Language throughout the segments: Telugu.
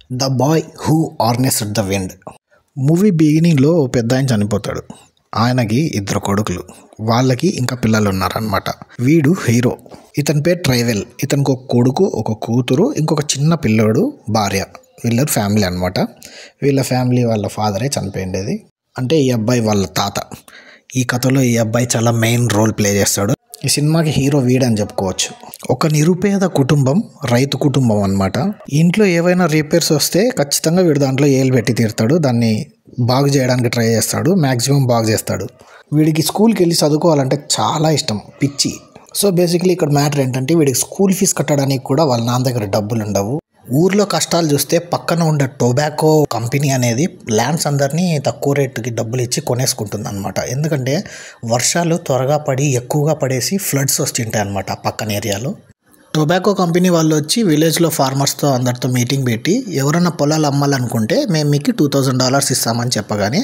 The boy who harnessed the wind. Movie బిగినింగ్లో పెద్ద ఆయన చనిపోతాడు. ఆయనకి 2 కొడుకులు, వాళ్ళకి ఇంకా పిల్లలు ఉన్నారనమాట. వీడు హీరో, ఇతని పేరు ట్రైవెల్. ఇతనికి ఒక కొడుకు, ఒక కూతురు, ఇంకొక చిన్న పిల్లోడు, భార్య. వీళ్ళ ఫ్యామిలీ అనమాట. వీళ్ళ ఫ్యామిలీ వాళ్ళ ఫాదరే చనిపోయిండేది, అంటే ఈ అబ్బాయి వాళ్ళ తాత. ఈ కథలో ఈ అబ్బాయి చాలా మెయిన్ రోల్ ప్లే చేస్తాడు. ఈ సినిమాకి హీరో వీడని చెప్పుకోవచ్చు. ఒక నిరుపేద కుటుంబం, రైతు కుటుంబం అనమాట. ఇంట్లో ఏవైనా రిపేర్స్ వస్తే ఖచ్చితంగా వీడు దాంట్లో ఏలు పెట్టి తీరుతాడు. దాన్ని బాగు చేయడానికి ట్రై చేస్తాడు, మ్యాక్సిమం బాగు చేస్తాడు. వీడికి స్కూల్కి వెళ్ళి చదువుకోవాలంటే చాలా ఇష్టం, పిచ్చి. సో బేసిక్లీ ఇక్కడ మ్యాటర్ ఏంటంటే వీడికి స్కూల్ ఫీజు కట్టడానికి కూడా వాళ్ళ నాన్న దగ్గర డబ్బులు ఉండవు. ఊర్లో కష్టాలు చూస్తే పక్కన ఉండే టొబాకో కంపెనీ అనేది ల్యాండ్స్ అందరినీ తక్కువ రేటుకి డబ్బులు ఇచ్చి కొనేసుకుంటుంది అనమాట. ఎందుకంటే వర్షాలు త్వరగా పడి ఎక్కువగా పడేసి ఫ్లడ్స్ వస్తుంటాయి అనమాట పక్కన ఏరియాలో. టొబాకో కంపెనీ వాళ్ళు వచ్చి విలేజ్లో ఫార్మర్స్తో అందరితో మీటింగ్ పెట్టి ఎవరైనా పొలాలు అమ్మాలనుకుంటే మేము మీకు $2000 ఇస్తామని చెప్పగానే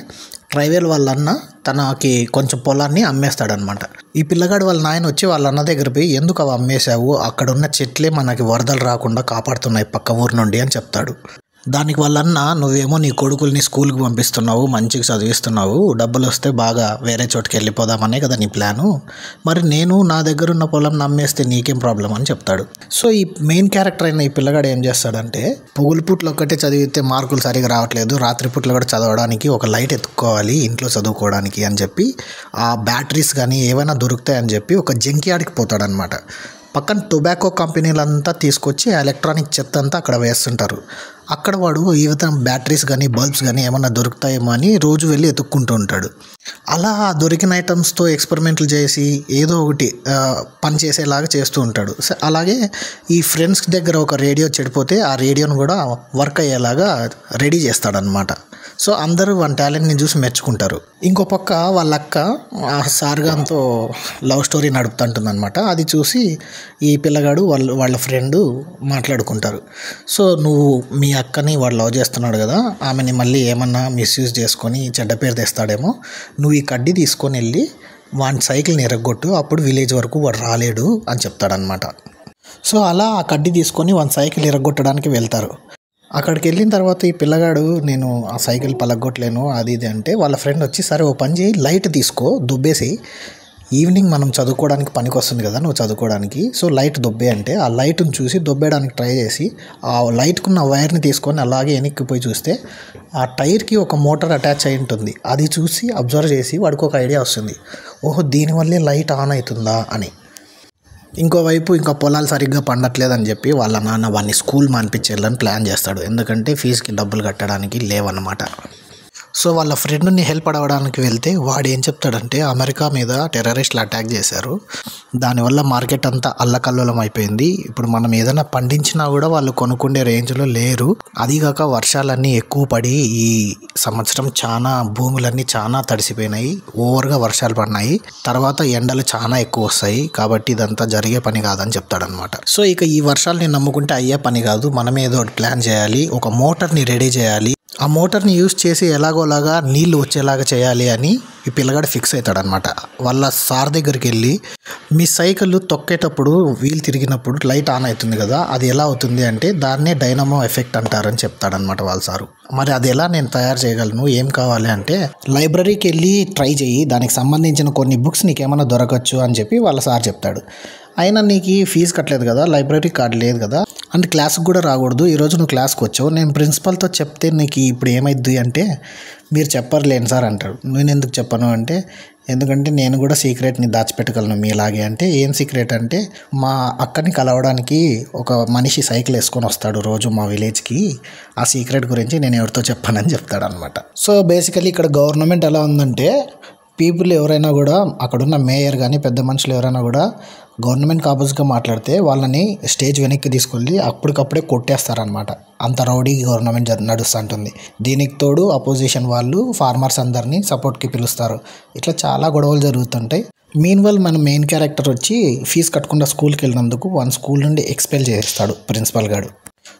ట్రైవెల్ వాళ్ళ అన్న తనకి కొంచెం పొలాన్ని అమ్మేస్తాడనమాట. ఈ పిల్లగాడు వాళ్ళ నాయన వచ్చి వాళ్ళ అన్న దగ్గర పోయి ఎందుకు అవి అమ్మేశావు, అక్కడ ఉన్న చెట్లే మనకి వరదలు రాకుండా కాపాడుతున్నాయి పక్క ఊరు నుండి అని చెప్తాడు. దానికి వాళ్ళన్న నువ్వేమో నీ కొడుకుల్ని స్కూల్కి పంపిస్తున్నావు, మంచిగా చదివిస్తున్నావు, డబ్బులు వస్తే బాగా వేరే చోటుకి వెళ్ళిపోదామనే కదా నీ ప్లాను, మరి నేను నా దగ్గర ఉన్న పొలం నమ్మేస్తే నీకేం ప్రాబ్లం అని చెప్తాడు. సో ఈ మెయిన్ క్యారెక్టర్ అయిన ఈ పిల్లగాడు ఏం చేస్తాడంటే పొగులుపూట్లు ఒక్కటే చదివితే మార్కులు సరిగా రావట్లేదు, రాత్రిపూట్లు కూడా చదవడానికి ఒక లైట్ ఎత్తుక్కోవాలి ఇంట్లో చదువుకోవడానికి అని చెప్పి ఆ బ్యాటరీస్ కానీ ఏమైనా దొరుకుతాయని చెప్పి ఒక జంక్ యార్డ్కి పోతాడనమాట. పక్కన టొబాకో కంపెనీలంతా తీసుకొచ్చి ఎలక్ట్రానిక్ చెత్త అంతా అక్కడ వేస్తుంటారు. అక్కడ వాడు ఈ విధంగా బ్యాటరీస్ కానీ బల్బ్స్ కానీ ఏమన్నా దొరుకుతాయేమో అని రోజు వెళ్ళి ఎత్తుక్కుంటూ ఉంటాడు. అలా దొరికిన ఐటమ్స్తో ఎక్స్పెరిమెంట్లు చేసి ఏదో ఒకటి పని చేసేలాగా చేస్తూ ఉంటాడు. అలాగే ఈ ఫ్రెండ్స్ దగ్గర ఒక రేడియో చెడిపోతే ఆ రేడియోను కూడా వర్క్ అయ్యేలాగా రెడీ చేస్తాడనమాట. సో అందరూ వాళ్ళ టాలెంట్ని చూసి మెచ్చుకుంటారు. ఇంకో పక్క వాళ్ళ అక్క సార్గాన్తో లవ్ స్టోరీ నడుపుతుంటుంది అనమాట. అది చూసి ఈ పిల్లగాడు వాళ్ళ ఫ్రెండు మాట్లాడుకుంటారు. సో నువ్వు మీ అక్కని వాడు లవ్ చేస్తున్నాడు కదా, ఆమెని మళ్ళీ ఏమన్నా మిస్యూజ్ చేసుకొని చెడ్డ పేరు తెస్తాడేమో, నువ్వు ఈ కడ్డీ తీసుకొని వెళ్ళి వాడి సైకిల్ని ఎరగొట్టు, అప్పుడు విలేజ్ వరకు వాడు రాలేడు అని చెప్తాడనమాట. సో అలా ఆ కడ్డీ తీసుకొని వాడి సైకిల్ ఎరగొట్టడానికి వెళ్తారు. అక్కడికి వెళ్ళిన తర్వాత ఈ పిల్లగాడు నేను ఆ సైకిల్ పలగొట్టలేను అది ఇది అంటే వాళ్ళ ఫ్రెండ్ వచ్చి సరే ఓ పని చేయి, లైట్ తీసుకో దుబ్బేసి, ఈవినింగ్ మనం చదువుకోవడానికి పనికి వస్తుంది కదా నువ్వు చదువుకోవడానికి, సో లైట్ దొబ్బే అంటే ఆ లైట్ని చూసి దొబ్బేయడానికి ట్రై చేసి ఆ లైట్కున్న వైర్ని తీసుకొని అలాగే వెనక్కిపోయి చూస్తే ఆ టైర్కి ఒక మోటార్ అటాచ్ అయి ఉంటుంది. అది చూసి అబ్జర్వ్ చేసి వాడికి ఒక ఐడియా వస్తుంది, ఓహో దీనివల్లే లైట్ ఆన్ అవుతుందా అని. ఇంకోవైపు ఇంకా పొలాలు సరిగ్గా పండట్లేదని చెప్పి వాళ్ళ నాన్న వాడిని స్కూల్ మానిపించేయాలని ప్లాన్ చేస్తాడు. ఎందుకంటే ఫీజుకి డబ్బులు కట్టడానికి లేవన్నమాట. సో వాళ్ళ ఫ్రెండ్ని హెల్ప్ అడగడానికి వెళ్తే వాడు ఏం చెప్తాడంటే అమెరికా మీద టెర్రరిస్టులు అటాక్ చేశారు, దానివల్ల మార్కెట్ అంతా అల్లకల్లోలం అయిపోయింది, ఇప్పుడు మనం ఏదైనా పండించినా కూడా వాళ్ళు కొనుక్కుండే రేంజ్లో లేరు, అదిగాక వర్షాలన్నీ ఎక్కువ పడి ఈ సంవత్సరం చాలా భూములన్నీ చాలా తడిసిపోయినాయి, ఓవర్గా వర్షాలు పడినాయి, తర్వాత ఎండలు చాలా ఎక్కువ వస్తాయి, కాబట్టి ఇదంతా జరిగే పని కాదని చెప్తాడనమాట. సో ఇక ఈ వర్షాలని నమ్ముకుంటే అయ్యే పని కాదు, మనం ఏదో ఒకటి ప్లాన్ చేయాలి, ఒక మోటార్ని రెడీ చేయాలి, ఆ మోటార్ని యూజ్ చేసి ఎలాగోలాగా నీళ్ళు వచ్చేలాగా చేయాలి అని ఈ పిల్లగాడు ఫిక్స్ అవుతాడనమాట. వాళ్ళ సార్ దగ్గరికి వెళ్ళి మీ సైకిల్ తొక్కేటప్పుడు వీల్ తిరిగినప్పుడు లైట్ ఆన్ అవుతుంది కదా, అది ఎలా అవుతుంది అంటే దాన్నే డైనమో ఎఫెక్ట్ అంటారని చెప్తాడనమాట వాళ్ళ సారు. మరి అది ఎలా నేను తయారు చేయగలను, ఏం కావాలి అంటే లైబ్రరీకి వెళ్ళి ట్రై చేయి, దానికి సంబంధించిన కొన్ని బుక్స్ నీకేమైనా దొరకచ్చు అని చెప్పి వాళ్ళ సార్ చెప్తాడు. అయినా నీకు ఫీజు కట్టలేదు కదా, లైబ్రరీ కార్డు లేదు కదా, అంటే క్లాస్కి కూడా రాకూడదు, ఈరోజు నువ్వు క్లాస్కి వచ్చావు, నేను ప్రిన్సిపల్తో చెప్తే నీకు ఇప్పుడు ఏమైద్ది అంటే మీరు చెప్పర్లేను సార్ అంటాడు. నేను ఎందుకు చెప్పను అంటే ఎందుకంటే నేను కూడా సీక్రెట్ని దాచిపెట్టగలను మీలాగే అంటే ఏం సీక్రెట్ అంటే మా అక్కని కలవడానికి ఒక మనిషి సైకిల్ వేసుకొని వస్తాడు రోజు మా విలేజ్కి, ఆ సీక్రెట్ గురించి నేను ఎవరితో చెప్పానని చెప్తాడు అనమాట. సో బేసికలీ ఇక్కడ గవర్నమెంట్ ఎలా ఉందంటే పీపుల్ ఎవరైనా కూడా అక్కడున్న మేయర్ కానీ పెద్ద మనుషులు ఎవరైనా కూడా గవర్నమెంట్కి ఆపోజిట్గా మాట్లాడితే వాళ్ళని స్టేజ్ వెనక్కి తీసుకెళ్ళి అప్పటికప్పుడే కొట్టేస్తారనమాట. అంత రౌడీ గవర్నమెంట్ నడుస్తుంటుంది. దీనికి తోడు అపోజిషన్ వాళ్ళు ఫార్మర్స్ అందరినీ సపోర్ట్కి పిలుస్తారు. ఇట్లా చాలా గొడవలు జరుగుతుంటాయి. మీన్వల్ మన మెయిన్ క్యారెక్టర్ వచ్చి ఫీజు కట్టకుండా స్కూల్కి వెళ్ళినందుకు వన్ స్కూల్ నుండి ఎక్స్పెల్ చేస్తాడు ప్రిన్సిపల్ గారు.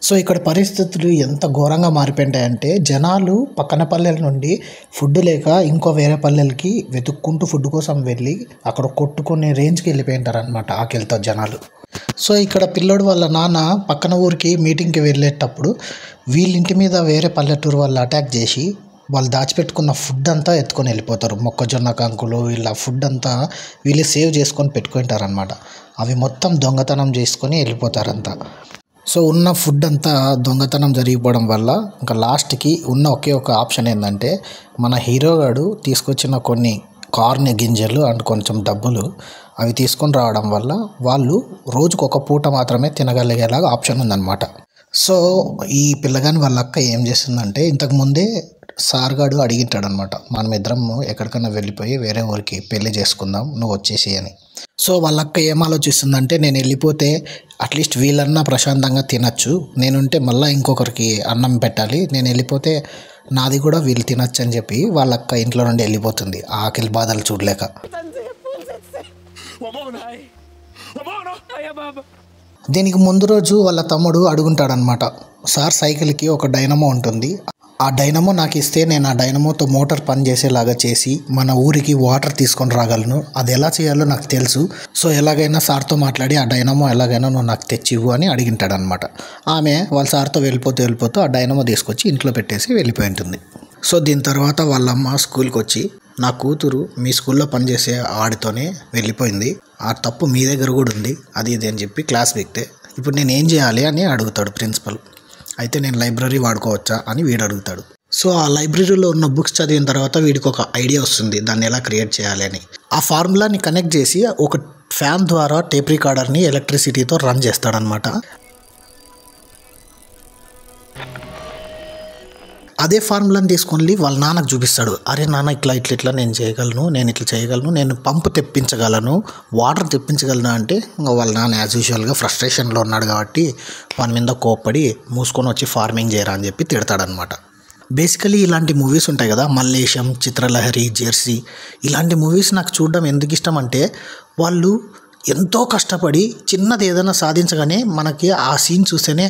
సో ఇక్కడ పరిస్థితులు ఎంత ఘోరంగా మారిపోయాయంటే జనాలు పక్కన పల్లెల నుండి ఫుడ్ లేక ఇంకో వేరే పల్లెలకి వెతుక్కుంటూ ఫుడ్ కోసం వెళ్ళి అక్కడ కొట్టుకునే రేంజ్కి వెళ్ళిపోయింటారు అనమాట ఆకలితో జనాలు. సో ఇక్కడ పిల్లోడు వాళ్ళ నాన్న పక్కన ఊరికి మీటింగ్కి వెళ్ళేటప్పుడు వీళ్ళింటి మీద వేరే పల్లెటూరు వాళ్ళు అటాక్ చేసి వాళ్ళు దాచిపెట్టుకున్న ఫుడ్ అంతా ఎత్తుకొని వెళ్ళిపోతారు. మొక్కజొన్న కంకులు ఇలా ఫుడ్ అంతా వీళ్ళే సేవ్ చేసుకొని పెట్టుకుంటారనమాట. అవి మొత్తం దొంగతనం చేసుకొని వెళ్ళిపోతారంతా. సో ఉన్న ఫుడ్ అంతా దొంగతనం జరిగిపోవడం వల్ల ఇంకా లాస్ట్కి ఉన్న ఒకే ఒక ఆప్షన్ ఏంటంటే మన హీరో గారు తీసుకొచ్చిన కొన్ని కార్న్ గింజలు అండ్ కొంచెం డబ్బులు అవి తీసుకొని రావడం వల్ల వాళ్ళు రోజుకు ఒక పూట మాత్రమే తినగలిగేలాగా ఆప్షన్ ఉందన్నమాట. సో ఈ పిల్లగాని వాళ్ళ అక్క ఏం చేస్తుందంటే ఇంతకుముందే సార్గాడు అడిగింటాడనమాట, మనమిద్దరం ఎక్కడికైనా వెళ్ళిపోయి వేరే ఊరికి పెళ్లి చేసుకుందాం, నువ్వు వచ్చేసి అని. సో వాళ్ళ అక్క ఏం ఆలోచిస్తుందంటే నేను వెళ్ళిపోతే అట్లీస్ట్ వీళ్ళన్నా ప్రశాంతంగా తినచ్చు, నేనుంటే మళ్ళీ ఇంకొకరికి అన్నం పెట్టాలి, నేను వెళ్ళిపోతే నాది కూడా వీళ్ళు తినచ్చు అని చెప్పి వాళ్ళ అక్క ఇంట్లో నుండి వెళ్ళిపోతుంది ఆకలి బాధలు చూడలేక. దీనికి ముందు రోజు వాళ్ళ తమ్ముడు అడుగుంటాడనమాట, సార్ సైకిల్కి ఒక డైనమో ఉంటుంది, ఆ డైనమో నాకు ఇస్తే నేను ఆ డైనమోతో మోటార్ పని చేసేలాగా చేసి మన ఊరికి వాటర్ తీసుకొని రాగలను, అది ఎలా చేయాలో నాకు తెలుసు, సో ఎలాగైనా సార్తో మాట్లాడి ఆ డైనమో ఎలాగైనా నువ్వు నాకు తెచ్చివ్వు అని అడిగింటాడనమాట. ఆమె వాళ్ళ సార్తో వెళ్ళిపోతూ ఆ డైనమో తీసుకొచ్చి ఇంట్లో పెట్టేసి వెళ్ళిపోయి ఉంటుంది. సో దీని తర్వాత వాళ్ళమ్మ స్కూల్కి వచ్చి నా కూతురు మీ స్కూల్లో పనిచేసే ఆడితోనే వెళ్ళిపోయింది, ఆ తప్పు మీ దగ్గర కూడా ఉంది, అది ఇది అని చెప్పి క్లాస్ వ్యక్తే, ఇప్పుడు నేను ఏం చేయాలి అని అడుగుతాడు ప్రిన్సిపల్. అయితే నేను లైబ్రరీ వాడుకోవచ్చా అని వీడు అడుగుతాడు. సో ఆ లైబ్రరీలో ఉన్న బుక్స్ చదివిన తర్వాత వీడికి ఒక ఐడియా వస్తుంది దాన్ని ఎలా క్రియేట్ చేయాలి అని. ఆ ఫార్ములాని కనెక్ట్ చేసి ఒక ఫ్యాన్ ద్వారా టేప్ రికార్డర్ని ఎలక్ట్రిసిటీతో రన్ చేస్తాడనమాట. అదే ఫార్ములాని తీసుకొని వాళ్ళ నాన్నకు చూపిస్తాడు, అరే నాన్న ఇట్లా నేను చేయగలను, నేను ఇట్లా చేయగలను, నేను పంపు తెప్పించగలను, వాటర్ తెప్పించగలను అంటే వాళ్ళ నాన్న యాజ్ యూజువల్గా ఫ్రస్ట్రేషన్లో ఉన్నాడు కాబట్టి వాని మీద కోప్పడి మూసుకొని వచ్చి ఫార్మింగ్ చేయరా అని చెప్పి తిడతాడనమాట. బేసికలీ ఇలాంటి మూవీస్ ఉంటాయి కదా, మల్లేశం, చిత్రలహరి, జెర్సీ, ఇలాంటి మూవీస్ నాకు చూడడం ఎందుకు ఇష్టం అంటే వాళ్ళు ఎంతో కష్టపడి చిన్నది ఏదైనా సాధించగానే మనకి ఆ సీన్ చూస్తేనే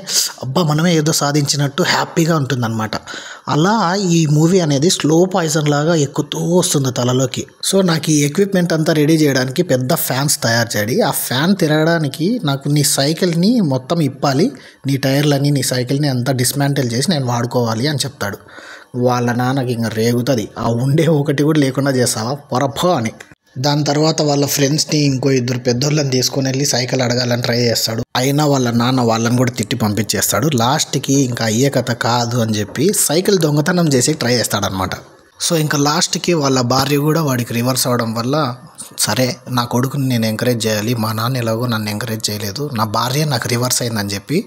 అబ్బా మనమే ఏదో సాధించినట్టు హ్యాపీగా ఉంటుందన్నమాట. అలా ఈ మూవీ అనేది స్లో పాయిజన్ లాగా ఎక్కుతూ వస్తుంది తలలోకి. సో నాకు ఈ ఎక్విప్మెంట్ అంతా రెడీ చేయడానికి పెద్ద ఫ్యాన్స్ తయారు చేయాలి, ఆ ఫ్యాన్ తిరగడానికి నాకు నీ సైకిల్ని మొత్తం ఇప్పాలి, నీ టైర్లని నీ సైకిల్ని అంతా డిస్మాంటిల్ చేసి నేను వాడుకోవాలి అని చెప్తాడు. వాళ్ళ నాన్నకి ఇంకా రేగుతుంది, ఆ ఉండే ఒకటి కూడా లేకుండా చేస్తావా పొరపా అని. దాని తర్వాత వాళ్ళ ఫ్రెండ్స్ని ఇంకో ఇద్దరు పెద్దోళ్ళని తీసుకొని వెళ్ళి సైకిల్ అడగాలని ట్రై చేస్తాడు, అయినా వాళ్ళ నాన్న వాళ్ళని కూడా తిట్టి పంపించేస్తాడు. లాస్ట్కి ఇంకా అయ్యే కథ కాదు అని చెప్పి సైకిల్ దొంగతనం చేసి ట్రై చేస్తాడనమాట. సో ఇంకా లాస్ట్కి వాళ్ళ భార్య కూడా వాడికి రివర్స్ అవ్వడం వల్ల సరే నా కొడుకుని నేను ఎంకరేజ్ చేయాలి, మా నాన్న ఎలాగో నన్ను ఎంకరేజ్ చేయలేదు, నా భార్య నాకు రివర్స్ అయిందని చెప్పి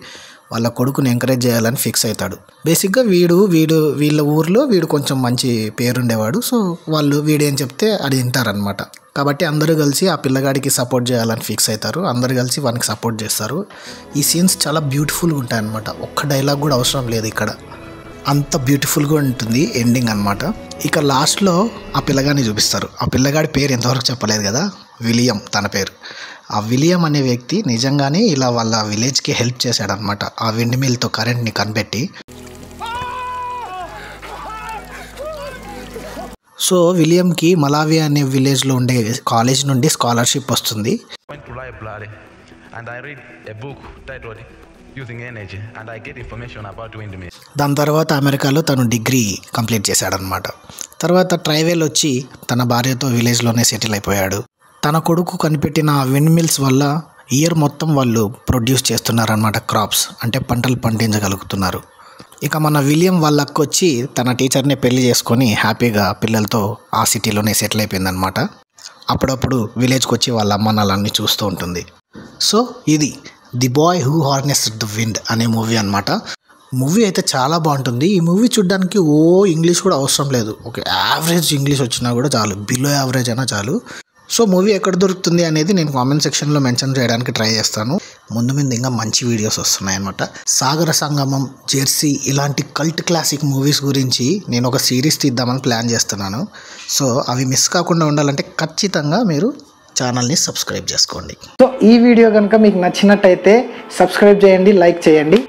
వాళ్ళ కొడుకుని ఎంకరేజ్ చేయాలని ఫిక్స్ అవుతాడు. బేసిక్గా వీళ్ళ ఊర్లో వీడు కొంచెం మంచి పేరుండేవాడు, సో వాళ్ళు వీడేం చెప్తే అది వింటారనమాట. కాబట్టి అందరూ కలిసి ఆ పిల్లగాడికి సపోర్ట్ చేయాలని ఫిక్స్ అవుతారు, అందరూ కలిసి వానికి సపోర్ట్ చేస్తారు. ఈ సీన్స్ చాలా బ్యూటిఫుల్గా ఉంటాయి అనమాట, ఒక్క డైలాగ్ కూడా అవసరం లేదు ఇక్కడ, అంత బ్యూటిఫుల్గా ఉంటుంది ఎండింగ్ అనమాట. ఇక లాస్ట్లో ఆ పిల్లగాడిని చూపిస్తారు, ఆ పిల్లగాడి పేరు ఎంతవరకు చెప్పలేదు కదా, విలియం తన పేరు. ఆ విలియం అనే వ్యక్తి నిజంగానే ఇలా వాళ్ళ విలేజ్కి హెల్ప్ చేశాడనమాట, ఆ విండ్ మిల్తో కరెంట్ని కనిపెట్టి. సో విలియంకి మలావి అనే విలేజ్లో ఉండే కాలేజ్ నుండి స్కాలర్షిప్ వస్తుంది. దాని తర్వాత అమెరికాలో తను డిగ్రీ కంప్లీట్ చేశాడనమాట. తర్వాత ట్రైవేల్ వచ్చి తన భార్యతో విలేజ్లోనే సెటిల్ అయిపోయాడు. తన కొడుకు కనిపెట్టిన విండ్ మిల్స్ వల్ల ఇయర్ మొత్తం వాళ్ళు ప్రొడ్యూస్ చేస్తున్నారనమాట, క్రాప్స్ అంటే పంటలు పండించగలుగుతున్నారు. ఇక మన విలియం వాళ్ళకి వచ్చి తన టీచర్ని పెళ్లి చేసుకొని హ్యాపీగా పిల్లలతో ఆ సిటీలోనే సెటిల్ అయిపోయిందనమాట. అప్పుడప్పుడు విలేజ్కి వచ్చి వాళ్ళ అమ్మ నాన్నలన్నీ చూస్తూ ఉంటుంది. సో ఇది the boy who harnessed the wind అనే మూవీ అనమాట. మూవీ అయితే చాలా బాగుంటుంది. ఈ మూవీ చూడడానికి ఇంగ్లీష్ కూడా అవసరం లేదు, ఒక యావరేజ్ ఇంగ్లీష్ వచ్చినా కూడా చాలు, బిలో యావరేజ్ అయినా చాలు. సో మూవీ ఎక్కడ దొరుకుతుంది అనేది నేను కామెంట్ సెక్షన్లో మెన్షన్ చేయడానికి ట్రై చేస్తాను. ముందు ఇంకా మంచి వీడియోస్ వస్తున్నాయి అనమాట. సాగర సంగమం, జెర్సీ ఇలాంటి కల్ట్ క్లాసిక్ మూవీస్ గురించి నేను ఒక సిరీస్ తీద్దామని ప్లాన్ చేస్తున్నాను. సో అవి మిస్ కాకుండా ఉండాలంటే ఖచ్చితంగా మీరు ఛానల్ని సబ్స్క్రైబ్ చేసుకోండి. సో ఈ వీడియో కనుక మీకు నచ్చినట్టయితే సబ్స్క్రైబ్ చేయండి, లైక్ చేయండి.